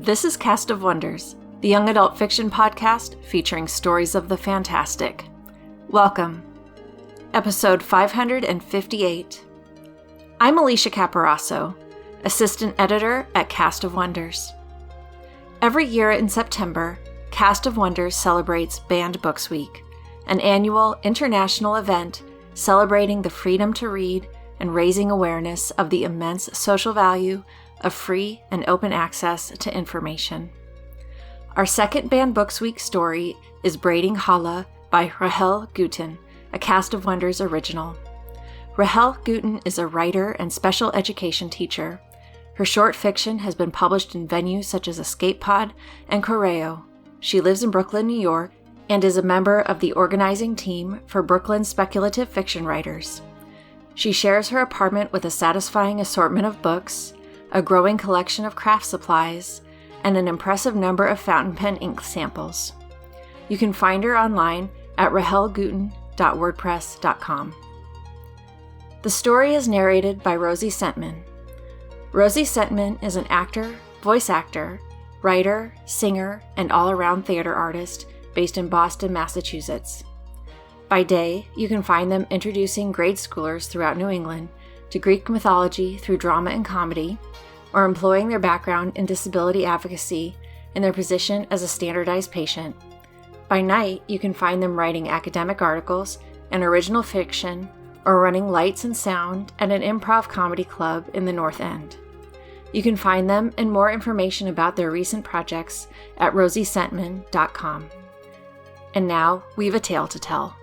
This is Cast of Wonders, the young adult fiction podcast featuring stories of the fantastic. Welcome. Episode 558. I'm Alicia Caparasso, assistant editor at Cast of Wonders. Every year in September, Cast of Wonders celebrates Banned Books Week, an annual international event celebrating the freedom to read and raising awareness of the immense social value of free and open access to information. Our second Banned Books Week story is Braiding Challah by Rahel Guten, a Cast of Wonders original. Rahel Guten is a writer and special education teacher. Her short fiction has been published in venues such as Escape Pod and Correo. She lives in Brooklyn, New York, and is a member of the organizing team for Brooklyn Speculative Fiction Writers. She shares her apartment with a satisfying assortment of books, a growing collection of craft supplies, and an impressive number of fountain pen ink samples. You can find her online at rahelguten.wordpress.com. The story is narrated by Rosie Sentman. Rosie Sentman is an actor, voice actor, writer, singer, and all-around theater artist based in Boston, Massachusetts. By day, you can find them introducing grade schoolers throughout New England to Greek mythology through drama and comedy, or employing their background in disability advocacy in their position as a standardized patient. By night, you can find them writing academic articles and original fiction, or running lights and sound at an improv comedy club in the North End. You can find them and more information about their recent projects at rosiesentman.com. And now, we've a tale to tell.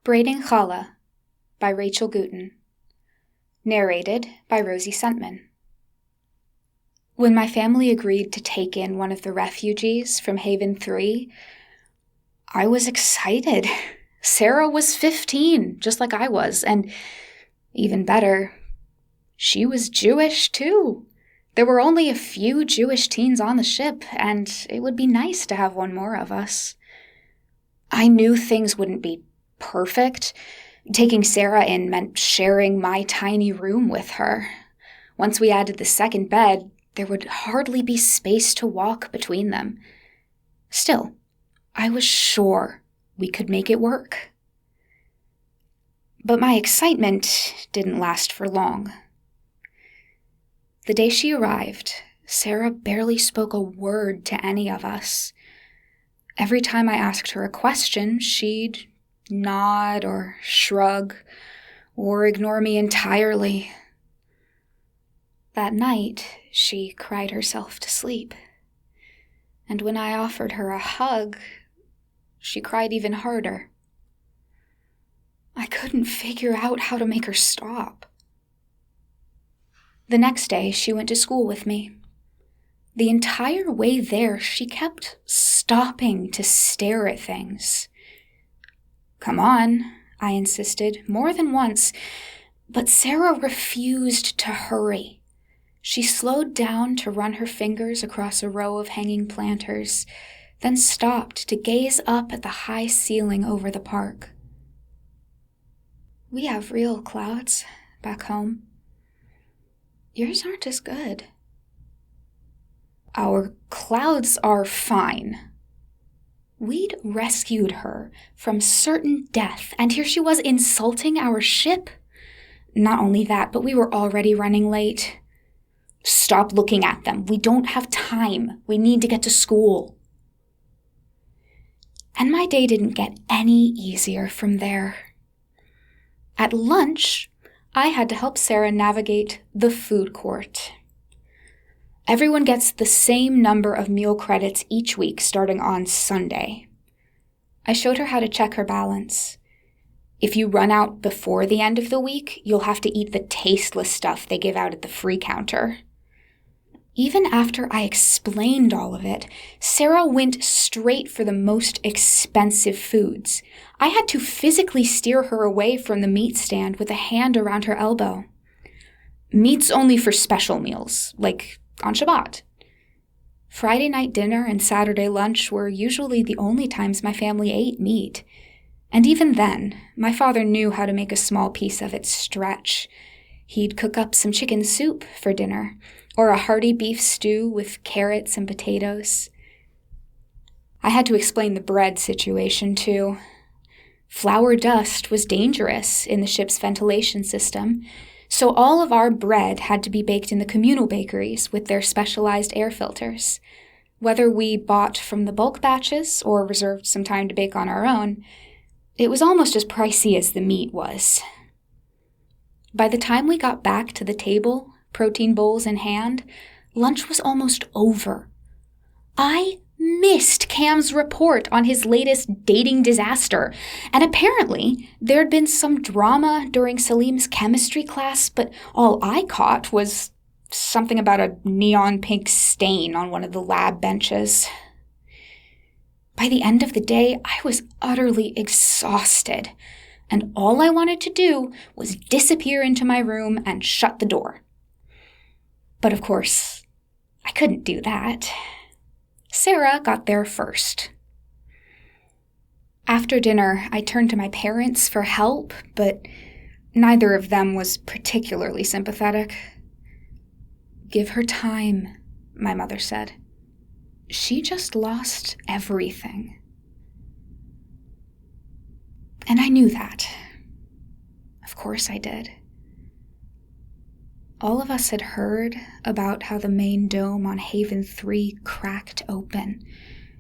Braiding Challah by Rahel Guten. Narrated by Rosie Sentman. When my family agreed to take in one of the refugees from Haven 3, I was excited. Sarah was 15, just like I was, and even better, she was Jewish too. There were only a few Jewish teens on the ship, and it would be nice to have one more of us. I knew things wouldn't be perfect. Taking Sarah in meant sharing my tiny room with her. Once we added the second bed, there would hardly be space to walk between them. Still, I was sure we could make it work. But my excitement didn't last for long. The day she arrived, Sarah barely spoke a word to any of us. Every time I asked her a question, she'd nod or shrug or ignore me entirely. That night, she cried herself to sleep. And when I offered her a hug, she cried even harder. I couldn't figure out how to make her stop. The next day, she went to school with me. The entire way there, she kept stopping to stare at things. "Come on," I insisted, more than once, but Sarah refused to hurry. She slowed down to run her fingers across a row of hanging planters, then stopped to gaze up at the high ceiling over the park. "We have real clouds back home. Yours aren't as good." "Our clouds are fine." We'd rescued her from certain death, and here she was insulting our ship. Not only that, but we were already running late. "Stop looking at them. We don't have time. We need to get to school." And my day didn't get any easier from there. At lunch, I had to help Sarah navigate the food court. Everyone gets the same number of meal credits each week starting on Sunday. I showed her how to check her balance. If you run out before the end of the week, you'll have to eat the tasteless stuff they give out at the free counter. Even after I explained all of it, Sarah went straight for the most expensive foods. I had to physically steer her away from the meat stand with a hand around her elbow. Meat's only for special meals, like on Shabbat. Friday night dinner and Saturday lunch were usually the only times my family ate meat. And even then, my father knew how to make a small piece of it stretch. He'd cook up some chicken soup for dinner, or a hearty beef stew with carrots and potatoes. I had to explain the bread situation, too. Flour dust was dangerous in the ship's ventilation system, so all of our bread had to be baked in the communal bakeries with their specialized air filters. Whether we bought from the bulk batches or reserved some time to bake on our own, it was almost as pricey as the meat was. By the time we got back to the table, protein bowls in hand, lunch was almost over. I missed Cam's report on his latest dating disaster, and apparently there'd been some drama during Salim's chemistry class, but all I caught was something about a neon pink stain on one of the lab benches. By the end of the day, I was utterly exhausted, and all I wanted to do was disappear into my room and shut the door. But of course, I couldn't do that. Sarah got there first. After dinner, I turned to my parents for help, but neither of them was particularly sympathetic. "Give her time," my mother said. "She just lost everything." And I knew that. Of course I did. All of us had heard about how the main dome on Haven 3 cracked open,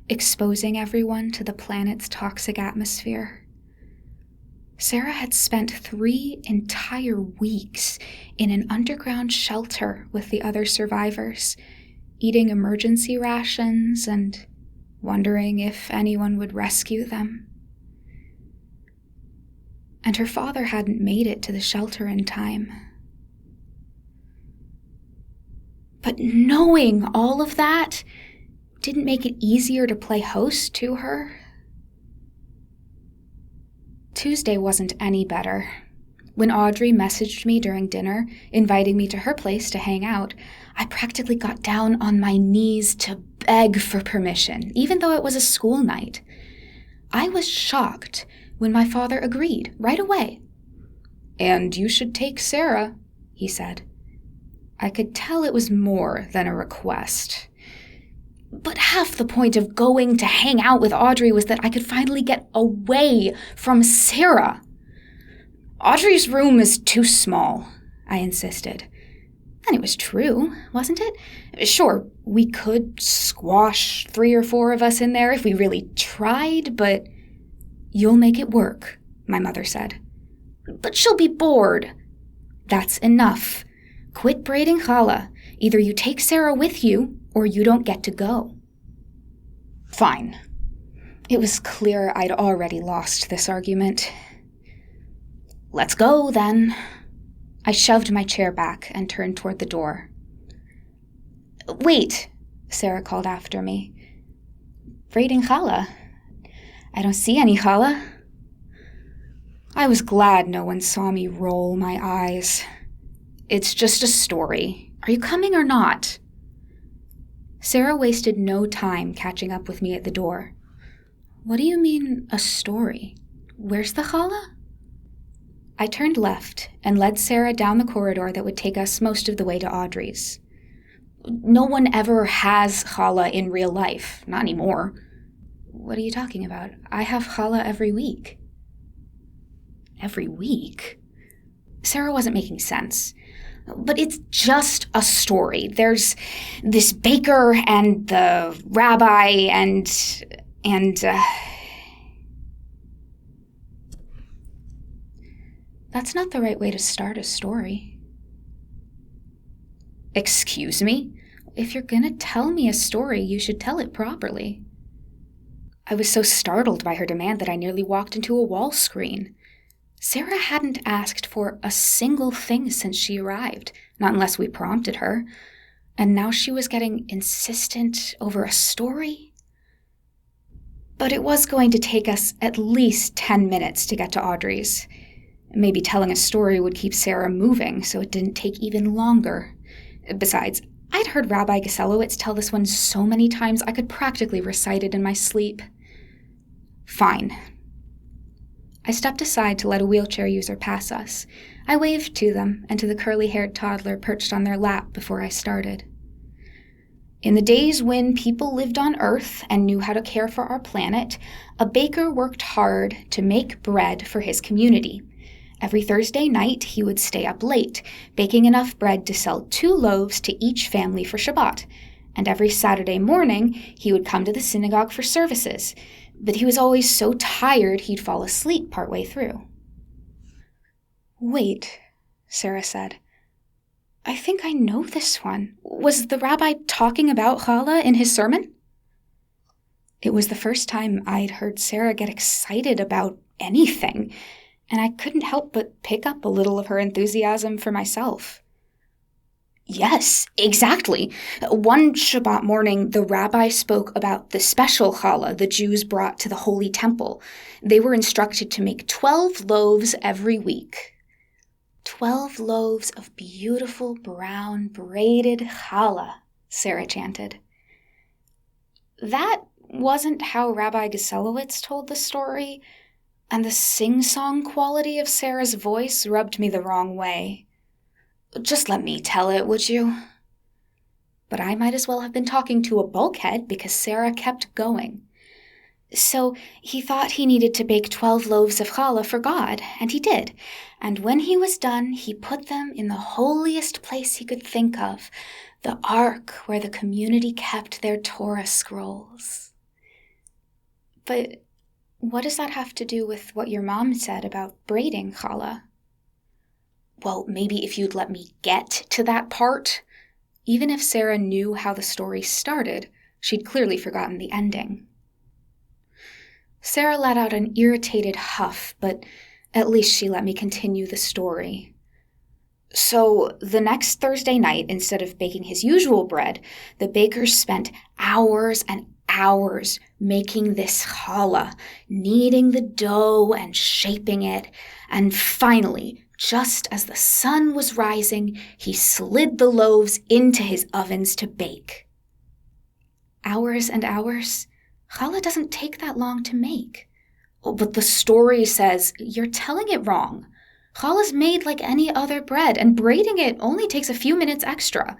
exposing everyone to the planet's toxic atmosphere. Sarah had spent 3 entire weeks in an underground shelter with the other survivors, eating emergency rations and wondering if anyone would rescue them. And her father hadn't made it to the shelter in time. But knowing all of that didn't make it easier to play host to her. Tuesday wasn't any better. When Audrey messaged me during dinner, inviting me to her place to hang out, I practically got down on my knees to beg for permission, even though it was a school night. I was shocked when my father agreed right away. "And you should take Sarah," he said. I could tell it was more than a request. But half the point of going to hang out with Audrey was that I could finally get away from Sarah. "Audrey's room is too small," I insisted. And it was true, wasn't it? Sure, we could squash 3 or 4 of us in there if we really tried, but "You'll make it work," my mother said. "But she'll be bored." "That's enough. Quit braiding challah. Either you take Sarah with you, or you don't get to go." Fine. It was clear I'd already lost this argument. "Let's go, then." I shoved my chair back and turned toward the door. "Wait," Sarah called after me. "Braiding challah? I don't see any challah." I was glad no one saw me roll my eyes. "It's just a story. Are you coming or not?" Sarah wasted no time catching up with me at the door. "What do you mean, a story? Where's the challah?" I turned left and led Sarah down the corridor that would take us most of the way to Audrey's. "No one ever has challah in real life. Not anymore." "What are you talking about? I have challah every week." "Every week?" Sarah wasn't making sense. "But it's just a story. There's this baker and the rabbi and That's not the right way to start a story." "Excuse me? If you're gonna tell me a story, you should tell it properly." I was so startled by her demand that I nearly walked into a wall screen. Sarah hadn't asked for a single thing since she arrived, not unless we prompted her, and now she was getting insistent over a story? But it was going to take us at least 10 minutes to get to Audrey's. Maybe telling a story would keep Sarah moving, so it didn't take even longer. Besides, I'd heard Rabbi Geselowitz tell this one so many times I could practically recite it in my sleep. Fine. I stepped aside to let a wheelchair user pass us. I waved to them and to the curly-haired toddler perched on their lap before I started. In the days when people lived on Earth and knew how to care for our planet, a baker worked hard to make bread for his community. Every Thursday night, he would stay up late, baking enough bread to sell 2 loaves to each family for Shabbat. And every Saturday morning, he would come to the synagogue for services. But he was always so tired he'd fall asleep partway through. "Wait," Sarah said. "I think I know this one. Was the rabbi talking about challah in his sermon?" It was the first time I'd heard Sarah get excited about anything, and I couldn't help but pick up a little of her enthusiasm for myself. "Yes, exactly. One Shabbat morning, the rabbi spoke about the special challah the Jews brought to the Holy Temple. They were instructed to make 12 loaves every week. 12 loaves of beautiful brown braided challah," Sarah chanted. That wasn't how Rabbi Geselowitz told the story, and the sing-song quality of Sarah's voice rubbed me the wrong way. "Just let me tell it, would you?" But I might as well have been talking to a bulkhead because Sarah kept going. "So he thought he needed to bake 12 loaves of challah for God, and he did. And when he was done, he put them in the holiest place he could think of, the ark where the community kept their Torah scrolls." "But what does that have to do with what your mom said about braiding challah?" "Well, maybe if you'd let me get to that part." Even if Sarah knew how the story started, she'd clearly forgotten the ending. Sarah let out an irritated huff, but at least she let me continue the story. "So the next Thursday night, instead of baking his usual bread, the bakers spent hours and hours making this challah, kneading the dough and shaping it, and finally, just as the sun was rising, he slid the loaves into his ovens to bake." Hours and hours? Challah doesn't take that long to make. "Oh, but the story says," "You're telling it wrong. Challah's made like any other bread, and braiding it only takes a few minutes extra."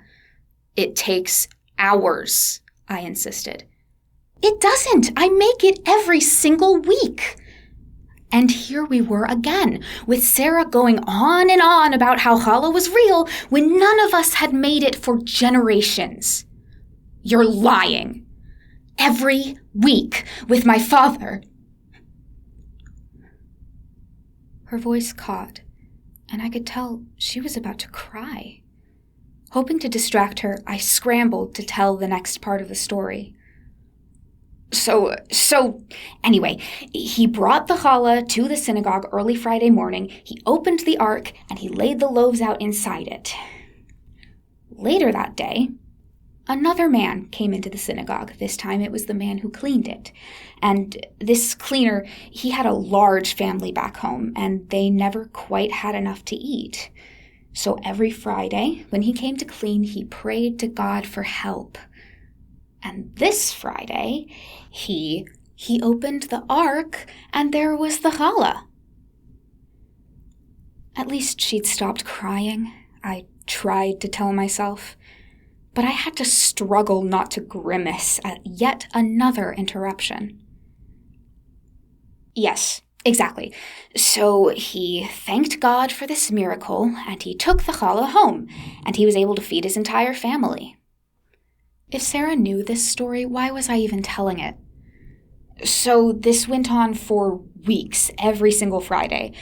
"It takes hours," I insisted. "It doesn't. I make it every single week." And here we were again, with Sarah going on and on about how challah was real when none of us had made it for generations. "You're lying. Every week with my father." Her voice caught, and I could tell she was about to cry. Hoping to distract her, I scrambled to tell the next part of the story. So, anyway, he brought the challah to the synagogue early Friday morning, he opened the ark, and he laid the loaves out inside it. Later that day, another man came into the synagogue. This time it was the man who cleaned it. And this cleaner, he had a large family back home, and they never quite had enough to eat. So every Friday, when he came to clean, he prayed to God for help. And this Friday, he opened the ark, and there was the challah. At least she'd stopped crying, I tried to tell myself. But I had to struggle not to grimace at yet another interruption. "Yes, exactly. So he thanked God for this miracle, and he took the challah home, and he was able to feed his entire family." If Sarah knew this story, why was I even telling it? "So this went on for weeks, every single Friday.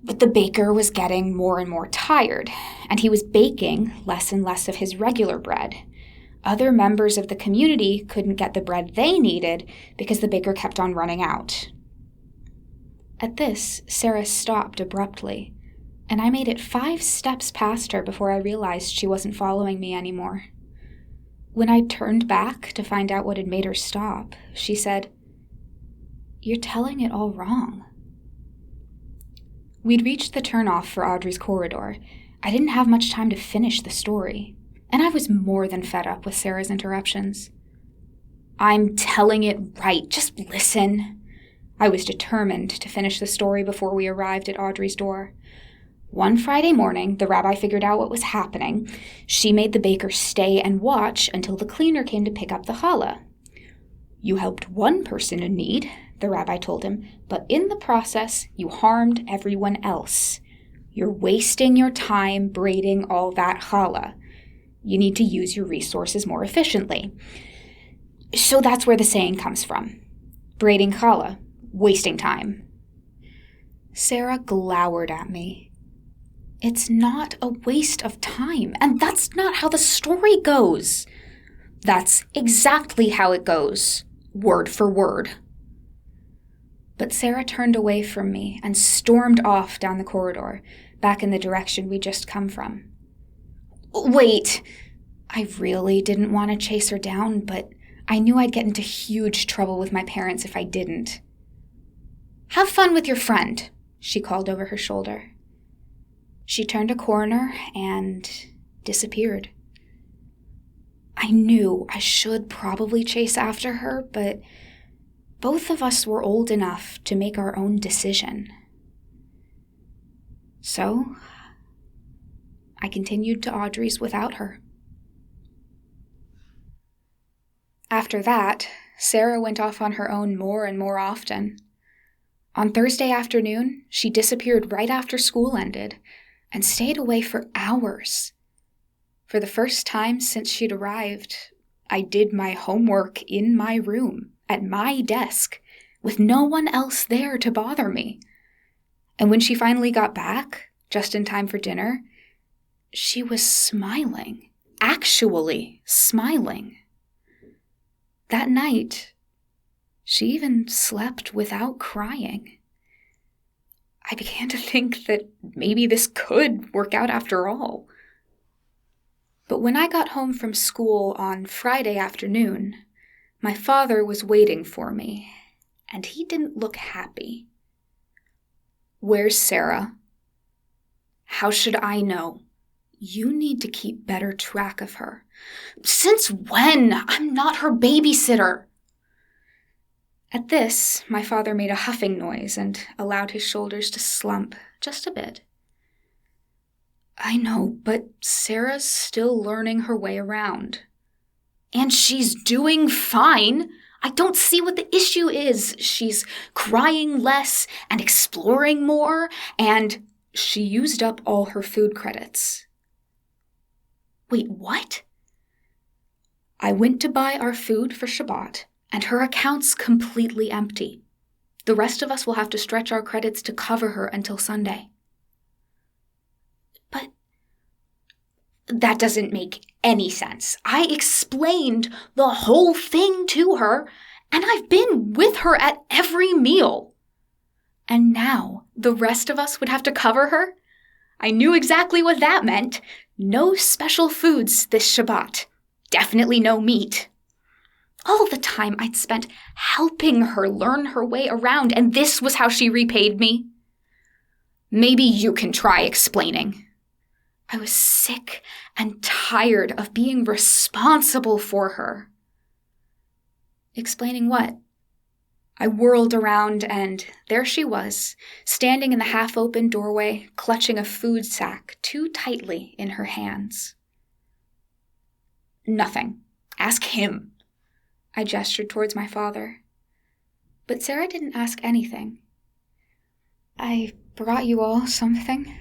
But the baker was getting more and more tired, and he was baking less and less of his regular bread. Other members of the community couldn't get the bread they needed because the baker kept on running out." At this, Sarah stopped abruptly, and I made it 5 steps past her before I realized she wasn't following me anymore. When I turned back to find out what had made her stop, she said, "You're telling it all wrong." We'd reached the turnoff for Audrey's corridor. I didn't have much time to finish the story, and I was more than fed up with Sarah's interruptions. "I'm telling it right. Just listen." I was determined to finish the story before we arrived at Audrey's door. One Friday morning, the rabbi figured out what was happening. She made the baker stay and watch until the cleaner came to pick up the challah. "You helped one person in need," the rabbi told him, "but in the process, you harmed everyone else. You're wasting your time braiding all that challah. You need to use your resources more efficiently." So that's where the saying comes from. Braiding challah, wasting time. Sarah glowered at me. "It's not a waste of time, and that's not how the story goes." "That's exactly how it goes, word for word." But Sarah turned away from me and stormed off down the corridor, back in the direction we'd just come from. Wait! I really didn't want to chase her down, but I knew I'd get into huge trouble with my parents if I didn't. "Have fun with your friend," she called over her shoulder. She turned a corner and disappeared. I knew I should probably chase after her, but both of us were old enough to make our own decision. So, I continued to Audrey's without her. After that, Sarah went off on her own more and more often. On Thursday afternoon, she disappeared right after school ended and stayed away for hours. For the first time since she'd arrived, I did my homework in my room, at my desk, with no one else there to bother me. And when she finally got back, just in time for dinner, she was smiling, actually smiling. That night, she even slept without crying. I began to think that maybe this could work out after all. But when I got home from school on Friday afternoon, my father was waiting for me, and he didn't look happy. "Where's Sarah?" "How should I know? You need to keep better track of her." "Since when? I'm not her babysitter." At this, my father made a huffing noise and allowed his shoulders to slump just a bit. "I know, but Sarah's still learning her way around." "And she's doing fine. I don't see what the issue is. She's crying less and exploring more, and she used up all her food credits." "Wait, what?" "I went to buy our food for Shabbat, and her account's completely empty. The rest of us will have to stretch our credits to cover her until Sunday." "But that doesn't make any sense. I explained the whole thing to her, and I've been with her at every meal." "And now the rest of us would have to cover her?" I knew exactly what that meant. No special foods this Shabbat. Definitely no meat. All the time I'd spent helping her learn her way around, and this was how she repaid me. "Maybe you can try explaining." I was sick and tired of being responsible for her. Explaining what? I whirled around, and there she was, standing in the half-open doorway, clutching a food sack too tightly in her hands. "Nothing. Ask him." I gestured towards my father. But Sarah didn't ask anything. "I brought you all something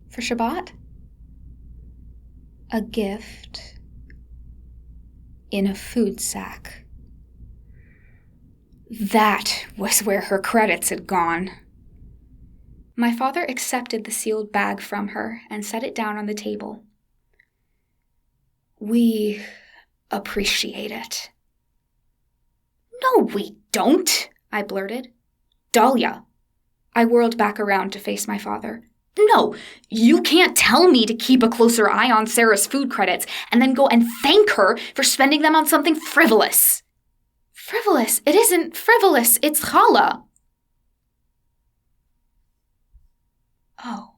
for Shabbat." A gift in a food sack. That was where her credits had gone. My father accepted the sealed bag from her and set it down on the table. "We appreciate it." "No, we don't," I blurted. "Dahlia." I whirled back around to face my father. "No, you can't tell me to keep a closer eye on Sarah's food credits and then go and thank her for spending them on something frivolous." "Frivolous? It isn't frivolous. It's challah." Oh.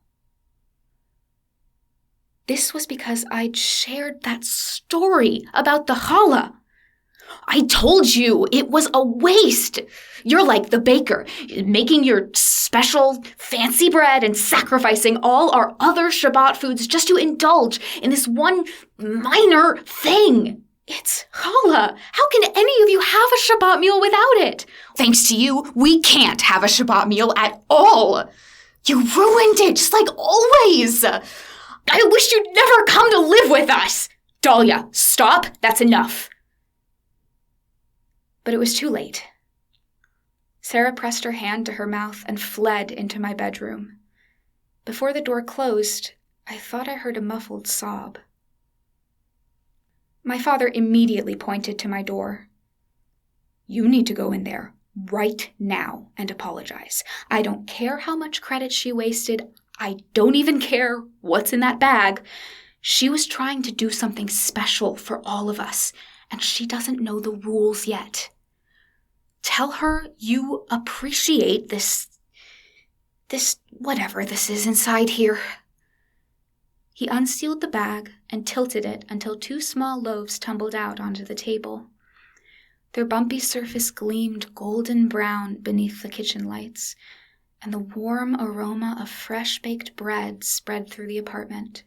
This was because I'd shared that story about the challah. I told you it was a waste. You're like the baker, making your special fancy bread and sacrificing all our other Shabbat foods just to indulge in this one minor thing. It's challah. How can any of you have a Shabbat meal without it? Thanks to you, we can't have a Shabbat meal at all. You ruined it, just like always. I wish you'd never come to live with us. Dahlia, stop. That's enough. But it was too late. Sarah pressed her hand to her mouth and fled into my bedroom. Before the door closed, I thought I heard a muffled sob. My father immediately pointed to my door. You need to go in there right now and apologize. I don't care how much credit she wasted. I don't even care what's in that bag. She was trying to do something special for all of us, and she doesn't know the rules yet. Tell her you appreciate this whatever this is inside here. He unsealed the bag and tilted it until 2 small loaves tumbled out onto the table. Their bumpy surface gleamed golden brown beneath the kitchen lights, and the warm aroma of fresh-baked bread spread through the apartment.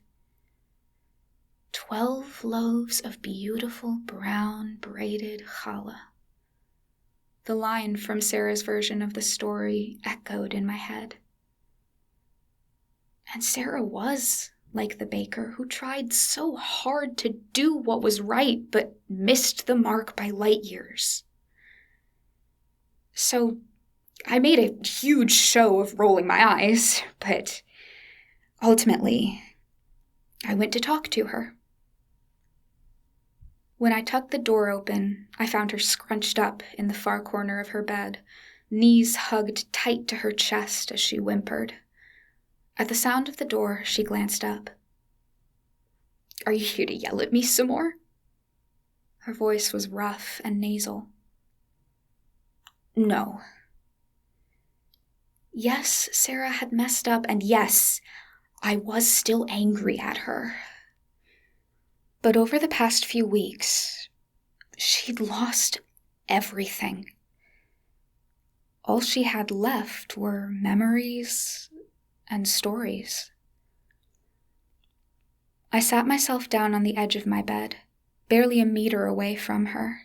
12 loaves of beautiful brown braided challah. The line from Sarah's version of the story echoed in my head. And Sarah was like the baker who tried so hard to do what was right but missed the mark by light years. So I made a huge show of rolling my eyes, but ultimately I went to talk to her. When I tucked the door open, I found her scrunched up in the far corner of her bed, knees hugged tight to her chest as she whimpered. At the sound of the door, she glanced up. Are you here to yell at me some more? Her voice was rough and nasal. No. Yes, Sarah had messed up, and yes, I was still angry at her. But over the past few weeks, she'd lost everything. All she had left were memories and stories. I sat myself down on the edge of my bed, barely a meter away from her.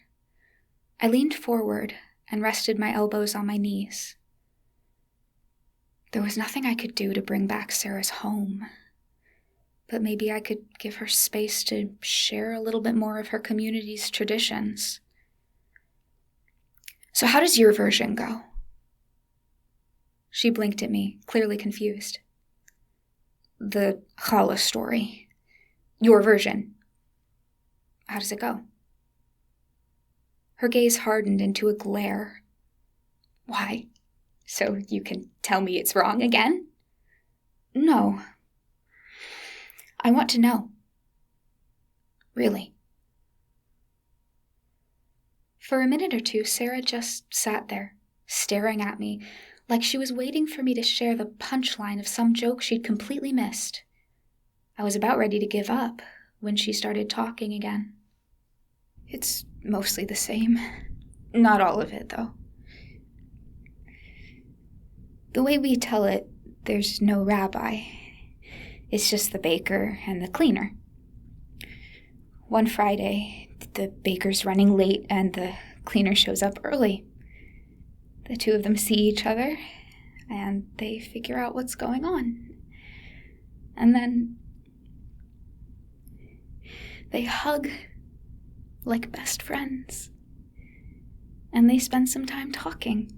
I leaned forward and rested my elbows on my knees. There was nothing I could do to bring back Sarah's home, but maybe I could give her space to share a little bit more of her community's traditions. So how does your version go? She blinked at me, clearly confused. The challah story. Your version. How does it go? Her gaze hardened into a glare. Why? So you can tell me it's wrong again? No. I want to know. Really. For a minute or two, Sarah just sat there, staring at me, like she was waiting for me to share the punchline of some joke she'd completely missed. I was about ready to give up when she started talking again. It's mostly the same. Not all of it, though. The way we tell it, there's no rabbi. It's just the baker and the cleaner. One Friday, the baker's running late and the cleaner shows up early. The two of them see each other and they figure out what's going on. And then they hug like best friends. And they spend some time talking.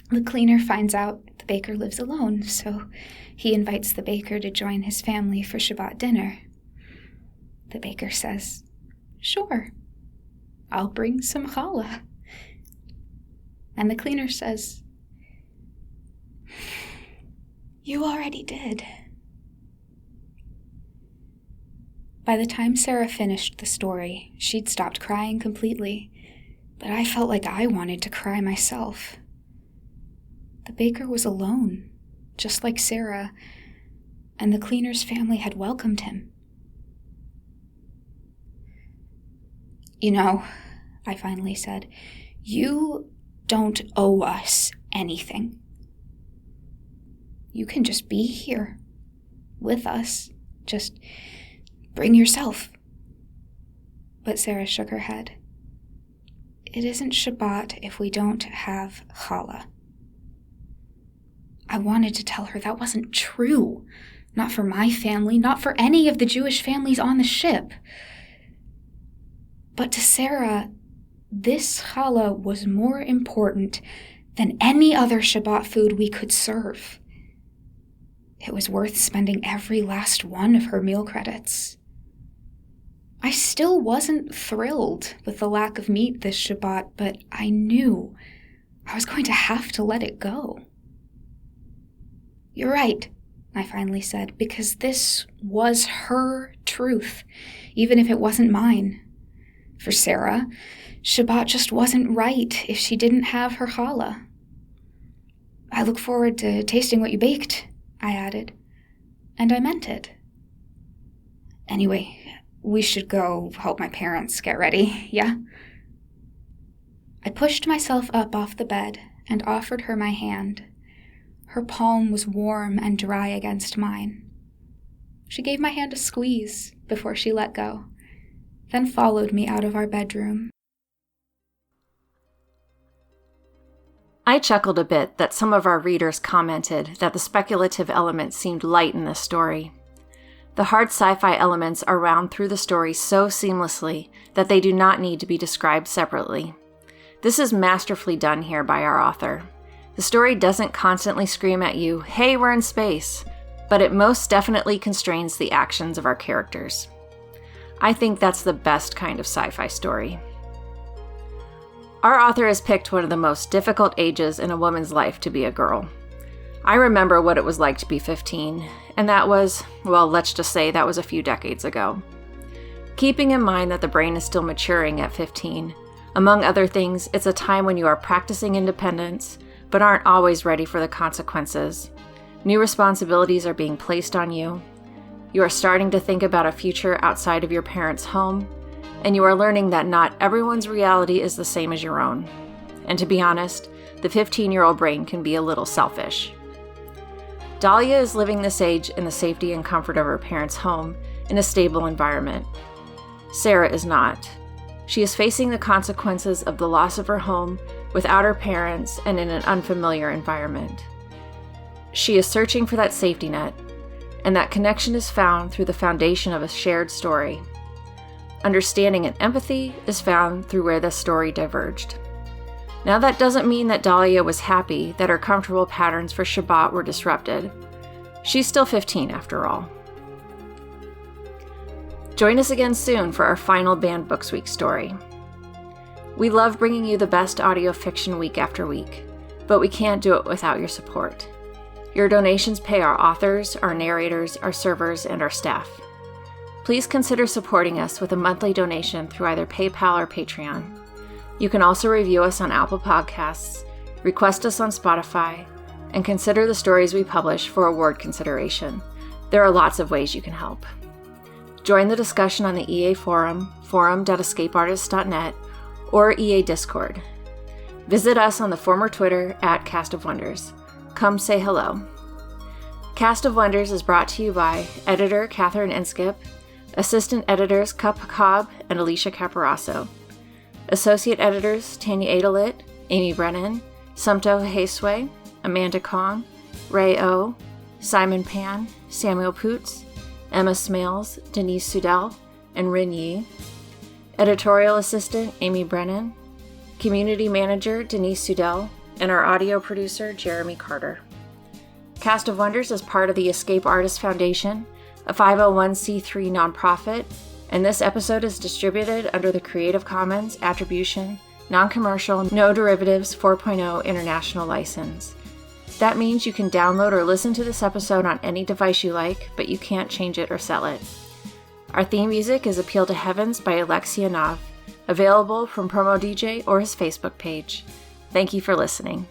The cleaner finds out the baker lives alone, so he invites the baker to join his family for Shabbat dinner. The baker says, "Sure, I'll bring some challah." And the cleaner says, "You already did." By the time Sarah finished the story, she'd stopped crying completely, but I felt like I wanted to cry myself. The baker was alone, just like Sarah, and the cleaner's family had welcomed him. You know, I finally said. You don't owe us anything. You can just be here with us. Just bring yourself. But Sarah shook her head. It isn't Shabbat if we don't have challah. I wanted to tell her that wasn't true. Not for my family, not for any of the Jewish families on the ship. But to Sarah, this challah was more important than any other Shabbat food we could serve. It was worth spending every last one of her meal credits. I still wasn't thrilled with the lack of meat this Shabbat, but I knew I was going to have to let it go. You're right, I finally said, because this was her truth, even if it wasn't mine. For Sarah, Shabbat just wasn't right if she didn't have her challah. I look forward to tasting what you baked, I added, and I meant it. Anyway, we should go help my parents get ready, yeah? I pushed myself up off the bed and offered her my hand. Her palm was warm and dry against mine. She gave my hand a squeeze before she let go, then followed me out of our bedroom. I chuckled a bit that some of our readers commented that the speculative elements seemed light in this story. The hard sci-fi elements are wound through the story so seamlessly that they do not need to be described separately. This is masterfully done here by our author. The story doesn't constantly scream at you, "Hey, we're in space," but it most definitely constrains the actions of our characters. I think that's the best kind of sci-fi story. Our author has picked one of the most difficult ages in a woman's life to be a girl. I remember what it was like to be 15, and that was, well, let's just say that was a few decades ago. Keeping in mind that the brain is still maturing at 15, among other things, it's a time when you are practicing independence, but aren't always ready for the consequences. New responsibilities are being placed on you. You are starting to think about a future outside of your parents' home, and you are learning that not everyone's reality is the same as your own. And to be honest, the 15-year-old brain can be a little selfish. Dahlia is living this age in the safety and comfort of her parents' home in a stable environment. Sarah is not. She is facing the consequences of the loss of her home without her parents and in an unfamiliar environment. She is searching for that safety net, and that connection is found through the foundation of a shared story. Understanding and empathy is found through where the story diverged. Now that doesn't mean that Dahlia was happy that her comfortable patterns for Shabbat were disrupted. She's still 15 after all. Join us again soon for our final Banned Books Week story. We love bringing you the best audio fiction week after week, but we can't do it without your support. Your donations pay our authors, our narrators, our servers, and our staff. Please consider supporting us with a monthly donation through either PayPal or Patreon. You can also review us on Apple Podcasts, request us on Spotify, and consider the stories we publish for award consideration. There are lots of ways you can help. Join the discussion on the EA Forum, forum.escapeartist.net, or EA Discord. Visit us on the former Twitter @Cast of Wonders. Come say hello. Cast of Wonders is brought to you by editor Catherine Inskip, assistant editors Cup Cobb and Alicia Caparasso, associate editors Tanya Adelit, Amy Brennan, Sumto Haysway, Amanda Kong, Ray O, Simon Pan, Samuel Poots, Emma Smales, Denise Sudell, and Rin Yi, editorial assistant Amy Brennan, community manager Denise Sudell, and our audio producer Jeremy Carter. Cast of Wonders is part of the Escape Artist Foundation, a 501c3 nonprofit, and this episode is distributed under the Creative Commons Attribution, Non-Commercial, No Derivatives 4.0 International License. That means you can download or listen to this episode on any device you like, but you can't change it or sell it. Our theme music is Appeal to Heavens by Alexia Nav, available from Promo DJ or his Facebook page. Thank you for listening.